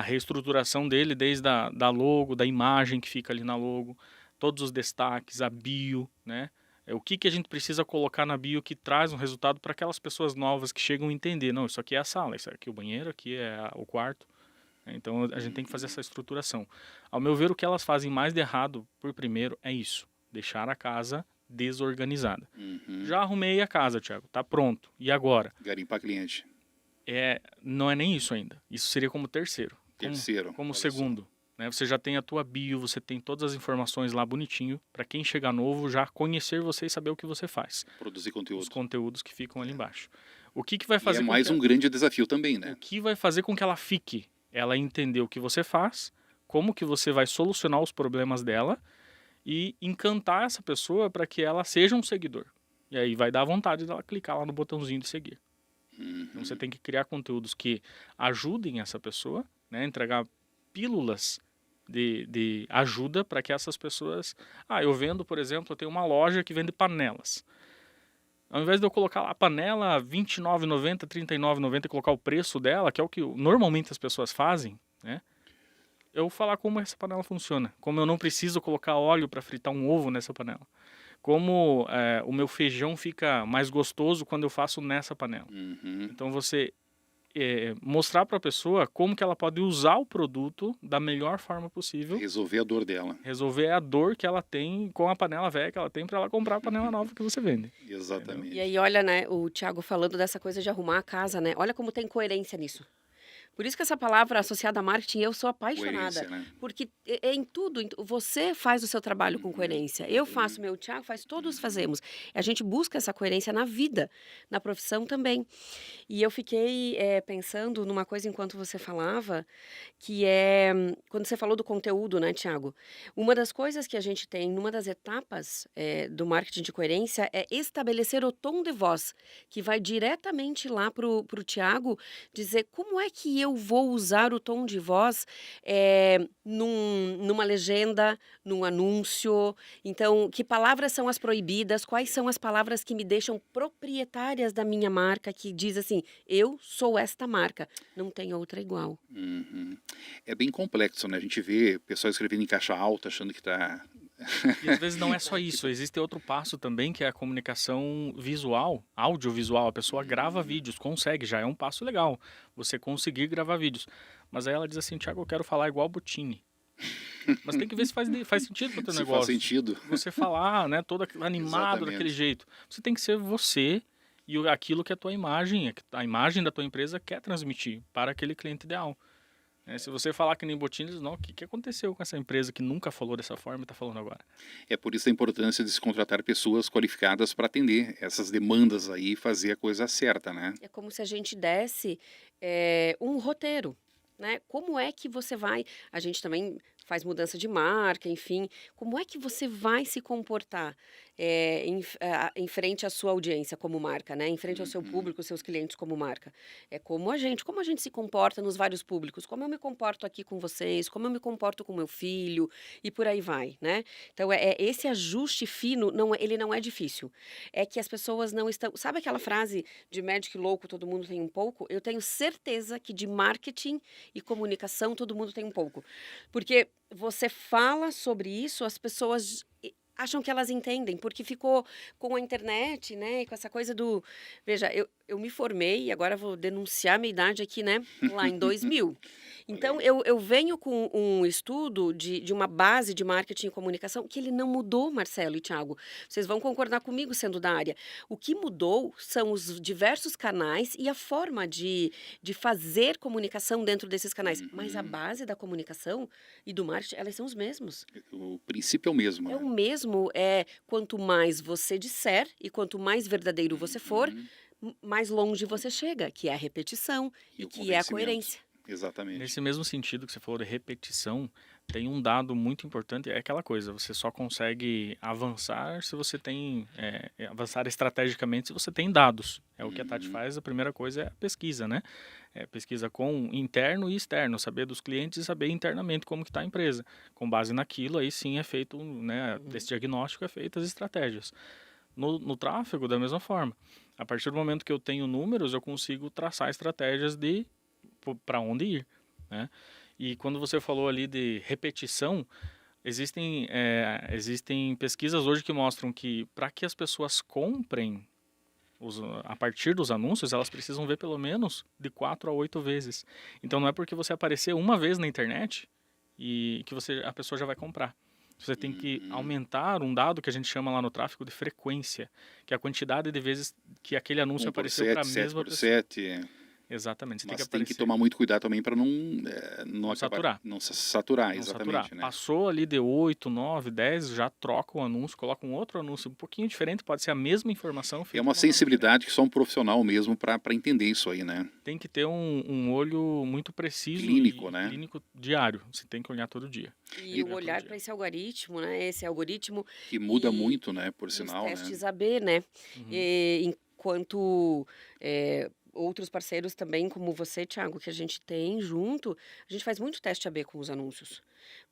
B: reestruturação dele desde da logo, da imagem que fica ali na logo, todos os destaques, a bio, né? O que a gente precisa colocar na bio que traz um resultado para aquelas pessoas novas que chegam a entender. Não, isso aqui é a sala, isso aqui é o banheiro, aqui é o quarto. Então a gente tem que fazer essa estruturação. Ao meu ver, o que elas fazem mais de errado, por primeiro, é isso. Deixar a casa desorganizada. Já arrumei a casa, Thiago, tá pronto. E agora?
A: Garimpar cliente.
B: Não é nem isso ainda. Isso seria como terceiro. Como
A: olha
B: segundo. Né? Você já tem a tua bio, você tem todas as informações lá bonitinho, para quem chegar novo já conhecer você e saber o que você faz.
A: Produzir conteúdo.
B: Os conteúdos que ficam ali embaixo. O que vai fazer
A: é mais um grande desafio também, né?
B: O que vai fazer com que ela fique? Ela entender o que você faz, como que você vai solucionar os problemas dela e encantar essa pessoa para que ela seja um seguidor. E aí vai dar vontade dela clicar lá no botãozinho de seguir. Então você tem que criar conteúdos que ajudem essa pessoa, né? Entregar pílulas de ajuda para que essas pessoas... eu vendo, por exemplo, eu tenho uma loja que vende panelas. Ao invés de eu colocar lá a panela R$ 29,90, R$ 39,90 e colocar o preço dela, que é o que normalmente as pessoas fazem, né? Eu falar como essa panela funciona. Como eu não preciso colocar óleo para fritar um ovo nessa panela. Como o meu feijão fica mais gostoso quando eu faço nessa panela. Então você mostrar para a pessoa como que ela pode usar o produto da melhor forma possível.
A: Resolver a dor dela.
B: Resolver a dor que ela tem com a panela velha que ela tem para ela comprar a panela nova que você vende.
A: Exatamente.
C: Entendeu? E aí, olha, né, o Thiago falando dessa coisa de arrumar a casa, né? Olha como tem coerência nisso. Por isso que essa palavra associada a marketing, eu sou apaixonada.
A: Coerência, né?
C: Porque em tudo, você faz o seu trabalho com coerência. Eu faço o meu, o Thiago faz, todos fazemos. A gente busca essa coerência na vida, na profissão também. E eu fiquei pensando numa coisa enquanto você falava, que é, quando você falou do conteúdo, né, Thiago? Uma das coisas que a gente tem, numa das etapas do marketing de coerência, é estabelecer o tom de voz, que vai diretamente lá pro Thiago dizer como é que eu vou usar o tom de voz numa legenda, num anúncio. Então, que palavras são as proibidas? Quais são as palavras que me deixam proprietárias da minha marca, que diz assim, eu sou esta marca, não tem outra igual.
A: É bem complexo, né? A gente vê pessoal escrevendo em caixa alta, achando que está...
B: E às vezes não é só isso, existe outro passo também, que é a comunicação visual, audiovisual. A pessoa grava vídeos, consegue, já é um passo legal, você conseguir gravar vídeos. Mas aí ela diz assim, Thiago, eu quero falar igual Bottini. Mas tem que ver se faz sentido para o teu negócio.
A: Faz sentido.
B: Você falar, né, todo animado daquele jeito. Você tem que ser você e aquilo que a tua imagem, a imagem da tua empresa quer transmitir para aquele cliente ideal. Se você falar que nem Bottini, não, o que aconteceu com essa empresa que nunca falou dessa forma e está falando agora?
A: É por isso a importância de se contratar pessoas qualificadas para atender essas demandas aí e fazer a coisa certa, né?
C: É como se a gente desse um roteiro, né? Como é que você vai... A gente também faz mudança de marca, enfim. Como é que você vai se comportar em frente à sua audiência como marca, né? Em frente ao seu
A: Uhum.
C: público, seus clientes como marca? É como a gente se comporta nos vários públicos, como eu me comporto aqui com vocês, como eu me comporto com meu filho e por aí vai, né? Então, esse ajuste fino, ele não é difícil. É que as pessoas não estão. Sabe aquela frase de médico louco, todo mundo tem um pouco? Eu tenho certeza que de marketing e comunicação todo mundo tem um pouco. Porque você fala sobre isso, as pessoas acham que elas entendem, porque ficou com a internet, né, e com essa coisa do... Veja, eu me formei, e agora vou denunciar minha idade aqui, né, lá em 2000.
A: Olha
C: Então,
A: aí.
C: eu venho com um estudo de uma base de marketing e comunicação que ele não mudou, Marcelo e Thiago. Vocês vão concordar comigo, sendo da área. O que mudou são os diversos canais e a forma de fazer comunicação dentro desses canais. Mas a
A: Uhum.
C: base da comunicação e do marketing, elas são os mesmos.
A: O princípio é o mesmo,
C: É
A: né?
C: o mesmo, quanto mais você disser e quanto mais verdadeiro você for,
A: Uhum.
C: mais longe você chega, que é a repetição
A: E
C: e
A: o
C: que é a
A: convencimento.
C: coerência.
A: Exatamente.
B: Nesse mesmo sentido que você falou de repetição, tem um dado muito importante, é aquela coisa, você só consegue avançar se você tem, avançar estrategicamente se você tem dados. É o que a Tati
A: Uhum.
B: faz, a primeira coisa é a pesquisa, né? É pesquisa com interno e externo, saber dos clientes e saber internamente como que está a empresa. Com base naquilo, aí sim é feito, né, desse diagnóstico é feito as estratégias. No tráfego, da mesma forma. A partir do momento que eu tenho números, eu consigo traçar estratégias de para onde ir, né? E quando você falou ali de repetição, existem pesquisas hoje que mostram que para que as pessoas comprem a partir dos anúncios, elas precisam ver pelo menos de 4 a 8 vezes. Então não é porque você aparecer uma vez na internet e que a pessoa já vai comprar. Você tem que
A: Uhum.
B: aumentar um dado que a gente chama lá no tráfego de frequência, que é a quantidade de vezes que aquele anúncio
A: 1 por
B: apareceu para a
A: 7, 7
B: mesma
A: por
B: pessoa.
A: 7.
B: Exatamente, você tem que
A: Mas tem que
B: aparecer.
A: tomar muito cuidado também para não
B: Não
A: acabar,
B: saturar.
A: não saturar,
B: Não saturar.
A: exatamente, né?
B: Passou ali de 8, 9, 10, já troca o anúncio, coloca um outro anúncio um pouquinho diferente, pode ser a mesma informação
A: É
B: feita
A: uma
B: de uma forma diferente.
A: sensibilidade que só um profissional mesmo para entender isso aí, né?
B: Tem que ter um olho muito preciso
A: Clínico,
B: e
A: né?
B: clínico diário. Você tem que olhar todo dia.
C: E o olhar para esse algoritmo, né? Esse algoritmo
A: Que muda
C: e,
A: muito, né? Por
C: e os
A: sinal, né?
C: testes AB, né?
B: Uhum.
C: Enquanto outros parceiros também, como você, Thiago, que a gente tem junto, a gente faz muito teste AB com os anúncios.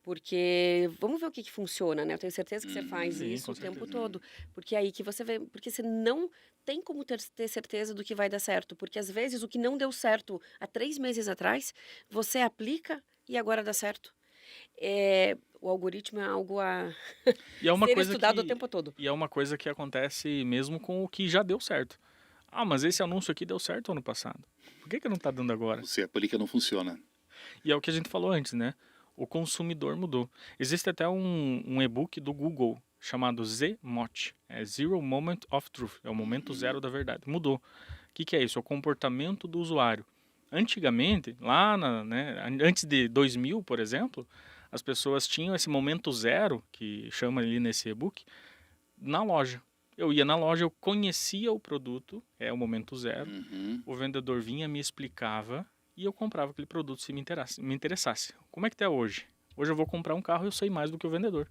C: Porque vamos ver o que funciona, né? Eu tenho certeza que você faz
B: Sim,
C: isso
B: com
C: o tempo
B: certeza.
C: todo. Porque é aí que você vê. Porque você não tem como ter certeza do que vai dar certo. Porque às vezes o que não deu certo há 3 meses atrás, você aplica e agora dá certo. O algoritmo é algo a
B: E é uma
C: ser
B: coisa
C: estudado o
B: que
C: tempo todo.
B: e é uma coisa que acontece mesmo com o que já deu certo. Ah, mas esse anúncio aqui deu certo ano passado. Por que não está dando agora?
A: Você aplica, não funciona.
B: E é o que a gente falou antes, né? O consumidor mudou. Existe até um e-book do Google chamado ZMOT, é Zero Moment of Truth, é o momento zero da verdade. Mudou. O que é isso? É o comportamento do usuário. Antigamente, antes de 2000, por exemplo, as pessoas tinham esse momento zero, que chama ali nesse e-book, na loja. Eu ia na loja, eu conhecia o produto, é o momento zero,
A: Uhum.
B: o vendedor vinha, me explicava e eu comprava aquele produto se me interessasse. Como é que tá hoje? Hoje eu vou comprar um carro e eu sei mais do que o vendedor.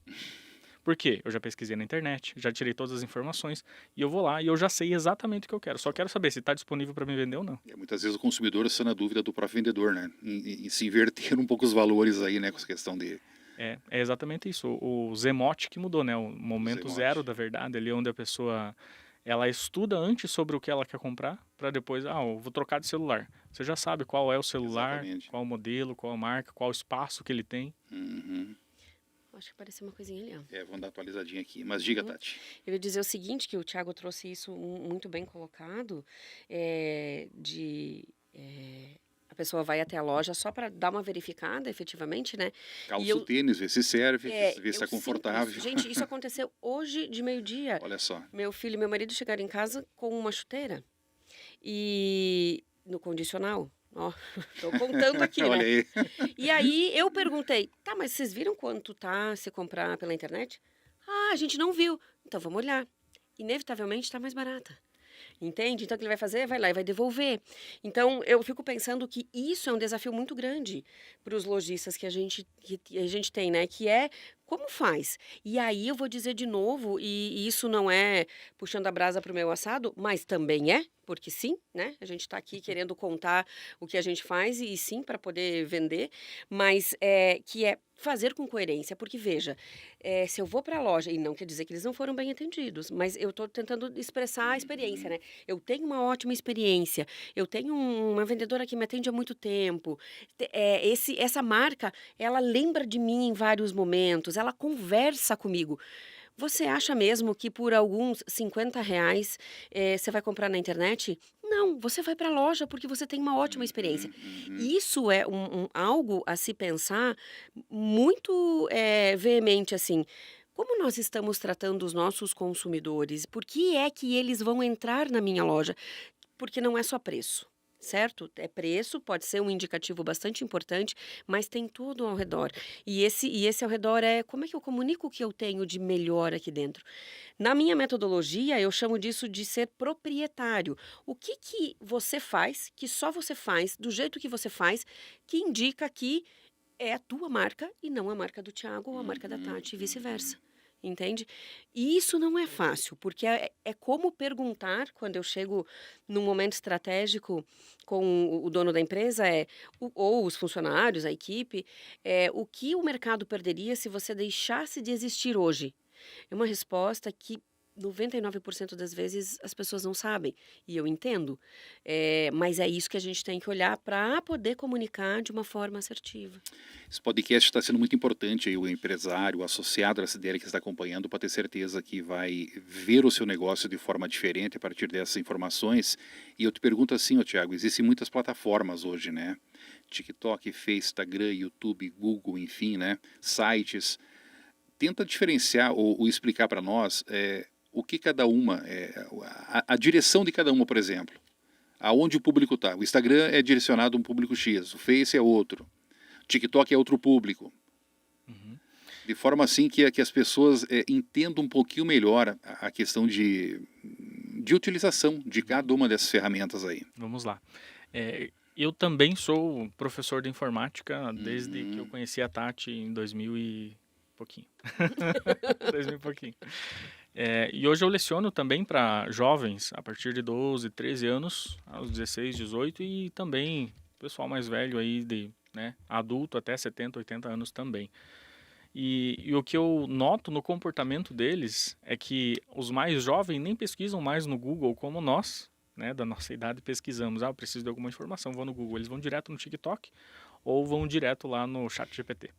B: Por quê? Eu já pesquisei na internet, já tirei todas as informações e eu vou lá e eu já sei exatamente o que eu quero. Só quero saber se está disponível para me vender ou não.
A: Muitas vezes o consumidor está na dúvida do próprio vendedor, né? E se inverter um pouco os valores aí, né? Com essa questão de...
B: É exatamente isso. O Zemote que mudou, né? O momento
A: Zemote.
B: zero da verdade, ali onde a pessoa ela estuda antes sobre o que ela quer comprar, para depois, eu vou trocar de celular. Você já sabe qual é o celular,
A: Exatamente.
B: qual o modelo, qual a marca, qual o espaço que ele tem.
A: Uhum.
C: Acho que parecia uma coisinha ali, ó.
A: Vamos dar atualizadinha aqui. Mas diga, Tati.
C: Eu ia dizer o seguinte, que o Thiago trouxe isso muito bem colocado, a pessoa vai até a loja só para dar uma verificada, efetivamente, né?
A: Calça o tênis, vê se serve, vê se
C: eu
A: está
C: sinto
A: confortável.
C: isso. Gente, isso aconteceu hoje de meio-dia.
A: Olha só.
C: Meu filho e meu marido chegaram em casa com uma chuteira e no condicional. Ó, tô contando aqui,
A: Olha
C: né?
A: aí.
C: E aí eu perguntei, tá, mas vocês viram quanto tá se comprar pela internet? Ah, a gente não viu. Então vamos olhar. Inevitavelmente tá mais barata. Entende? Então, o que ele vai fazer? Vai lá e vai devolver. Então, eu fico pensando que isso é um desafio muito grande para os lojistas que a gente tem, né? Que é como faz? E aí eu vou dizer de novo, e isso não é puxando a brasa para o meu assado, mas também é, porque sim, né? A gente está aqui querendo contar o que a gente faz e sim para poder vender, mas que é fazer com coerência, porque veja, se eu vou para a loja, e não quer dizer que eles não foram bem atendidos, mas eu estou tentando expressar a experiência, né? Eu tenho uma ótima experiência, eu tenho uma vendedora que me atende há muito tempo, essa marca, ela lembra de mim em vários momentos, ela conversa comigo. Você acha mesmo que por alguns R$ 50 você vai comprar na internet? Não, você vai para a loja porque você tem uma ótima experiência.
A: Uhum.
C: E isso é algo a se pensar muito veemente, assim. Como nós estamos tratando os nossos consumidores? Por que é que eles vão entrar na minha loja? Porque não é só preço, certo? É preço, pode ser um indicativo bastante importante, mas tem tudo ao redor. E esse ao redor é como é que eu comunico o que eu tenho de melhor aqui dentro. Na minha metodologia, eu chamo disso de ser proprietário. O que que você faz, que só você faz, do jeito que você faz, que indica que é a tua marca e não a marca do Thiago ou a marca da Tati e vice-versa. Entende? E isso não é fácil, porque é como perguntar, quando eu chego num momento estratégico com o dono da empresa, ou os funcionários, a equipe, o que o mercado perderia se você deixasse de existir hoje? É uma resposta que 99% das vezes as pessoas não sabem, e eu entendo. Mas é isso que a gente tem que olhar para poder comunicar de uma forma assertiva.
A: Esse podcast está sendo muito importante aí, o empresário, o associado da CDL que está acompanhando, para ter certeza que vai ver o seu negócio de forma diferente a partir dessas informações. E eu te pergunto assim, ô Thiago, existem muitas plataformas hoje, né? TikTok, Face, Instagram, YouTube, Google, enfim, né? Sites. Tenta diferenciar ou explicar para nós o que cada uma, a direção de cada uma, por exemplo. Aonde o público está. O Instagram é direcionado a um público X, o Face é outro. TikTok é outro público.
B: Uhum.
A: De forma assim que as pessoas entendam um pouquinho melhor a questão de utilização de cada uma dessas ferramentas aí.
B: Vamos lá. Eu também sou professor de informática desde que eu conheci a Tati em 2000 e pouquinho. 2000 e pouquinho. E hoje eu leciono também para jovens a partir de 12, 13 anos, aos 16, 18 e também pessoal mais velho aí, né, adulto até 70, 80 anos também. E o que eu noto no comportamento deles é que os mais jovens nem pesquisam mais no Google como nós, né, da nossa idade, pesquisamos. Eu preciso de alguma informação, vou no Google. Eles vão direto no TikTok ou vão direto lá no ChatGPT.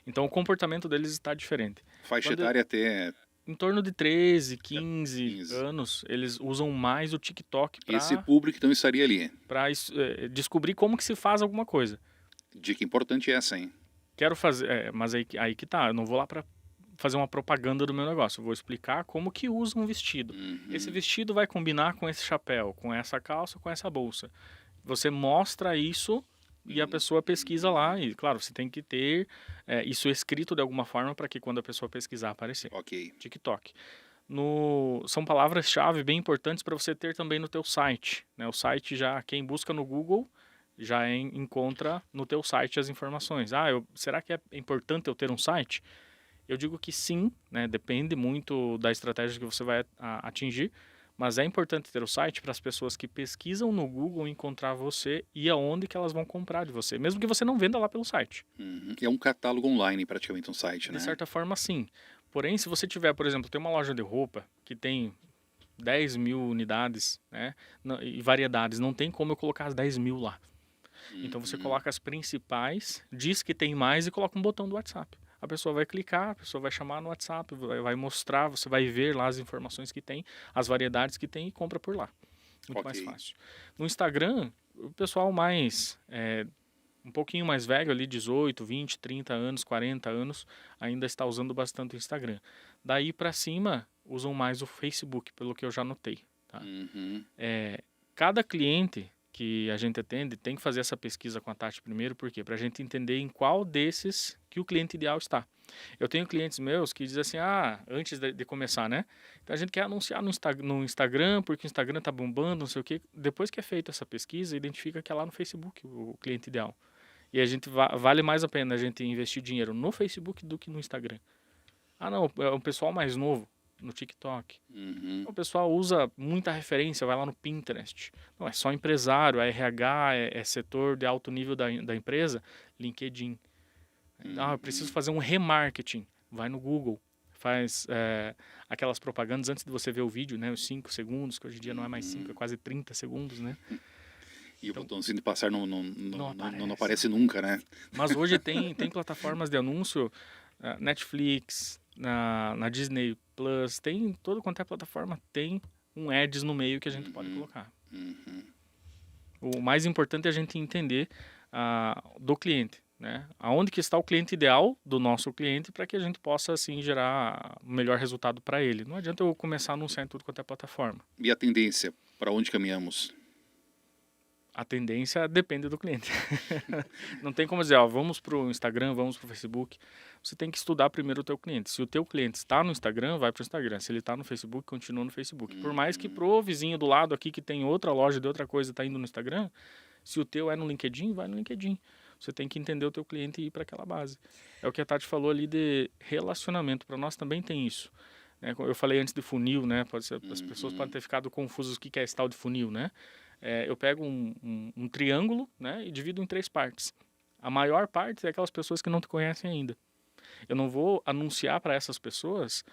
B: Então o comportamento deles está diferente.
A: Faixa etária até...
B: Em torno de 13, 15 anos, eles usam mais o TikTok para...
A: Esse público então estaria ali.
B: Para descobrir como que se faz alguma coisa.
A: Dica importante essa, hein?
B: Quero fazer... mas aí que tá, eu não vou lá para fazer uma propaganda do meu negócio. Eu vou explicar como que usa um vestido. Esse vestido vai combinar com esse chapéu, com essa calça, com essa bolsa. Você mostra isso... E a pessoa pesquisa lá, e claro, você tem que ter isso escrito de alguma forma para que quando a pessoa pesquisar aparecer.
A: Ok.
B: TikTok. São palavras-chave bem importantes para você ter também no teu site. Né? O site já, quem busca no Google, já encontra no teu site as informações. Será que é importante eu ter um site? Eu digo que sim, né? Depende muito da estratégia que você vai atingir. Mas é importante ter o site para as pessoas que pesquisam no Google encontrar você e aonde que elas vão comprar de você, mesmo que você não venda lá pelo site.
A: É um catálogo online, praticamente um site, né?
B: De certa forma, sim. Porém, se você tiver, por exemplo, tem uma loja de roupa que tem 10 mil unidades, né, e variedades, não tem como eu colocar as 10 mil lá. Então você coloca as principais, diz que tem mais e coloca um botão do WhatsApp. A pessoa vai clicar, a pessoa vai chamar no WhatsApp, vai mostrar, você vai ver lá as informações que tem, as variedades que tem e compra por lá. Muito mais fácil. No Instagram, o pessoal um pouquinho mais velho ali, 18, 20, 30 anos, 40 anos, ainda está usando bastante o Instagram. Daí para cima, usam mais o Facebook, pelo que eu já notei. Tá? Cada cliente que a gente atende, tem que fazer essa pesquisa com a Tati primeiro, por quê? Para a gente entender em qual desses que o cliente ideal está. Eu tenho clientes meus que dizem assim, antes de começar, né? Então a gente quer anunciar no Instagram, porque o Instagram tá bombando, não sei o quê. Depois que é feita essa pesquisa, identifica que é lá no Facebook o cliente ideal. E a gente vale mais a pena a gente investir dinheiro no Facebook do que no Instagram. Não, é um pessoal mais novo, no TikTok. O pessoal usa muita referência, vai lá no Pinterest. Não, é só empresário, é RH, é setor de alto nível da empresa, LinkedIn. Eu preciso fazer um remarketing, vai no Google, faz aquelas propagandas antes de você ver o vídeo, né, os 5 segundos, que hoje em dia não é mais 5, é quase 30 segundos, né?
A: E então, o botãozinho de passar não aparece nunca, né?
B: Mas hoje tem plataformas de anúncio, Netflix, na Disney Plus, tem todo quanto é plataforma, tem um ads no meio que a gente pode colocar. O mais importante é a gente entender do cliente, né? Aonde que está o cliente ideal do nosso cliente para que a gente possa assim gerar o melhor resultado para ele. Não adianta eu começar a anunciar em tudo quanto é plataforma.
A: E a tendência, para onde caminhamos?
B: A tendência depende do cliente. Não tem como dizer, vamos para o Instagram, vamos para o Facebook. Você tem que estudar primeiro o teu cliente. Se o teu cliente está no Instagram, vai para o Instagram. Se ele está no Facebook, continua no Facebook. Por mais que pro vizinho do lado aqui que tem outra loja de outra coisa está indo no Instagram, se o teu é no LinkedIn, vai no LinkedIn. Você tem que entender o teu cliente e ir para aquela base. É o que a Tati falou ali de relacionamento. Para nós também tem isso. Eu falei antes de funil, né? As pessoas podem ter ficado confusas o que é esse tal de funil, né? Eu pego um triângulo, né, e divido em 3 partes. A maior parte é aquelas pessoas que não te conhecem ainda. Eu não vou anunciar para essas pessoas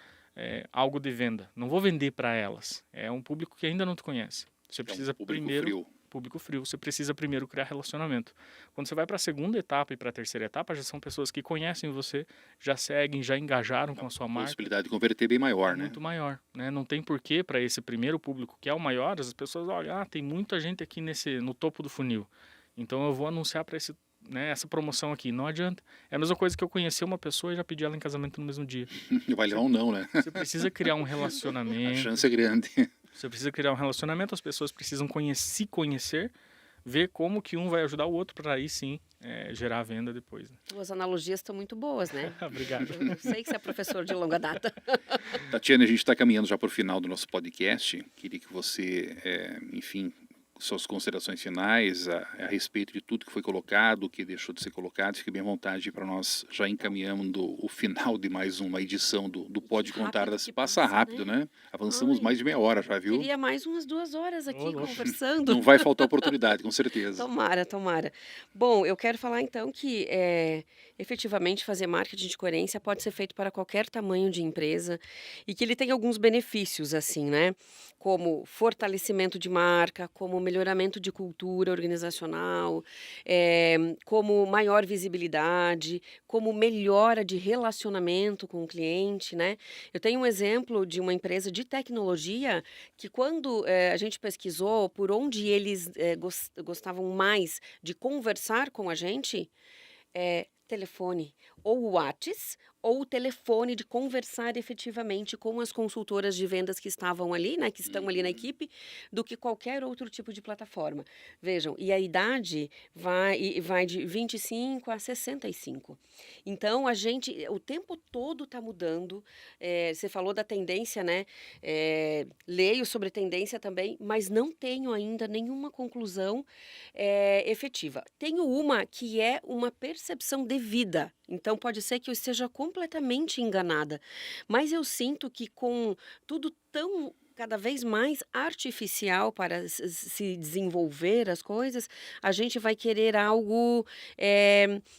B: algo de venda. Não vou vender para elas. É um público que ainda não te conhece. Você precisa público frio. Você precisa primeiro criar relacionamento. Quando você vai para a segunda etapa e para a terceira etapa, já são pessoas que conhecem você, já seguem, já engajaram com a sua marca.
A: A possibilidade de converter é bem maior, né?
B: Muito maior, né? Não tem porquê para esse primeiro público, que é o maior, as pessoas olham, tem muita gente aqui no topo do funil. Então eu vou anunciar para essa promoção aqui. Não adianta. É a mesma coisa que eu conhecer uma pessoa e já pedir ela em casamento no mesmo dia.
A: Vai levar um não, né?
B: Você precisa criar um relacionamento.
A: A chance é grande.
B: Você precisa criar um relacionamento, as pessoas precisam se conhecer, ver como que um vai ajudar o outro para aí sim gerar a venda depois. Né?
C: Suas analogias estão muito boas, né?
B: Obrigado.
C: Eu sei que você é professor de longa data.
A: Tatiana, a gente está caminhando já para o final do nosso podcast. Queria que você, enfim, suas considerações finais a respeito de tudo que foi colocado, que deixou de ser colocado. Fique bem à vontade para nós já encaminhando o final de mais uma edição do Pode Contar. Passa rápido, né? Avançamos mais de meia hora já, viu?
C: Queria mais umas 2 horas aqui conversando.
A: Não vai faltar oportunidade, com certeza.
C: Tomara. Bom, eu quero falar então que efetivamente fazer marketing de coerência pode ser feito para qualquer tamanho de empresa e que ele tem alguns benefícios, assim, né? Como fortalecimento de marca, como melhoramento de cultura organizacional, como maior visibilidade, como melhora de relacionamento com o cliente, né? Eu tenho um exemplo de uma empresa de tecnologia que quando a gente pesquisou por onde eles gostavam mais de conversar com a gente, telefone, ou WhatsApp, ou o telefone de conversar efetivamente com as consultoras de vendas que estavam ali, né, que estão ali na equipe, do que qualquer outro tipo de plataforma. Vejam, e a idade vai de 25 a 65. Então, a gente, o tempo todo está mudando. Você falou da tendência, né? Leio sobre tendência também, mas não tenho ainda nenhuma conclusão efetiva. Tenho uma que é uma percepção de vida. Então, pode ser que eu esteja completamente enganada. Mas eu sinto que com tudo tão cada vez mais artificial para se desenvolver as coisas, a gente vai querer algo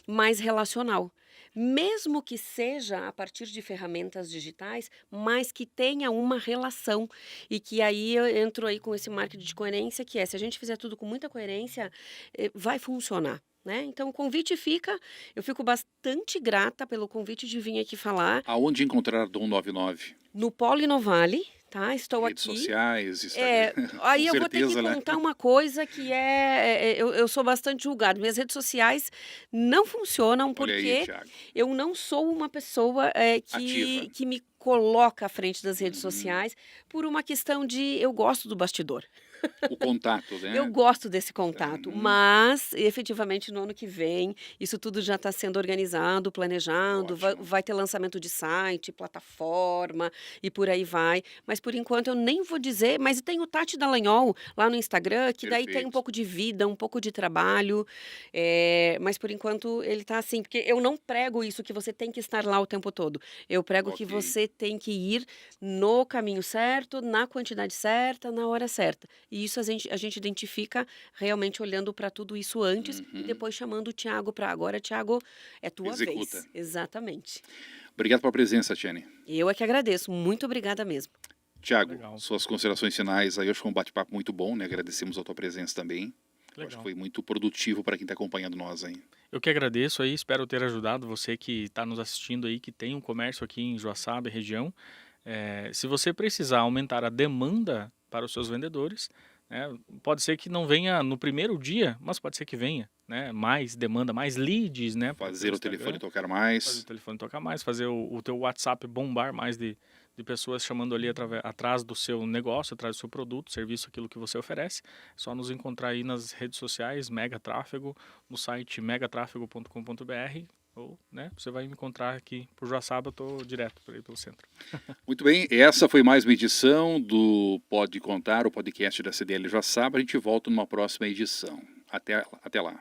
C: mais relacional. Mesmo que seja a partir de ferramentas digitais, mas que tenha uma relação. E que aí eu entro aí com esse marketing de coerência, que se a gente fizer tudo com muita coerência, vai funcionar. Né? Então o convite fica, eu fico bastante grata pelo convite de vir aqui falar.
A: Aonde encontrar Dom 99?
C: No Polo Inovale, tá? Estou
A: redes
C: aqui.
A: Sociais, Instagram.
C: Aí eu
A: certeza,
C: vou ter que contar uma coisa que eu sou bastante julgado. Minhas redes sociais não funcionam porque eu não sou uma pessoa que me coloca à frente das redes sociais por uma questão de eu gosto do bastidor.
A: O contato, né?
C: Eu gosto desse contato, mas efetivamente no ano que vem isso tudo já está sendo organizado, planejado, vai,
A: Ótimo.
C: vai ter lançamento de site, plataforma e por aí vai. Mas por enquanto eu nem vou dizer, mas tem o Tati Dallagnol lá no Instagram, que daí tem um
A: Perfeito.
C: pouco de vida, um pouco de trabalho, mas por enquanto ele tá assim, porque eu não prego isso que você tem que estar lá o tempo todo. Eu prego que
A: Ok.
C: você tem que ir no caminho certo, na quantidade certa, na hora certa. E isso a gente identifica realmente olhando para tudo isso antes e depois chamando o Tiago para agora, Tiago, é tua
A: Executa.
C: vez. Exatamente.
A: Obrigado pela presença, Tiane.
C: Eu é que agradeço. Muito obrigada mesmo.
A: Tiago,
B: Legal.
A: suas considerações finais aí, acho que foi um bate-papo muito bom, né? Agradecemos a tua presença também. Acho
B: Legal.
A: que foi muito produtivo para quem está acompanhando nós aí.
B: Eu que agradeço aí, espero ter ajudado você que está nos assistindo aí, que tem um comércio aqui em Joaçaba e região. Se você precisar aumentar a demanda para os seus vendedores, né, pode ser que não venha no primeiro dia, mas pode ser que venha, né, mais demanda, mais leads, né,
A: Fazer o telefone tocar
B: fazer
A: mais.
B: o telefone tocar mais, fazer o teu WhatsApp bombar mais de pessoas chamando ali atrás do seu negócio, atrás do seu produto, serviço, aquilo que você oferece. É só nos encontrar aí nas redes sociais, Mega Tráfego, no site megatrafego.com.br, ou, né, você vai me encontrar aqui por Joaçaba, eu estou direto por aí pelo centro.
A: Muito bem, essa foi mais uma edição do Pode Contar, o podcast da CDL Joaçaba. A gente volta numa próxima edição. Até lá.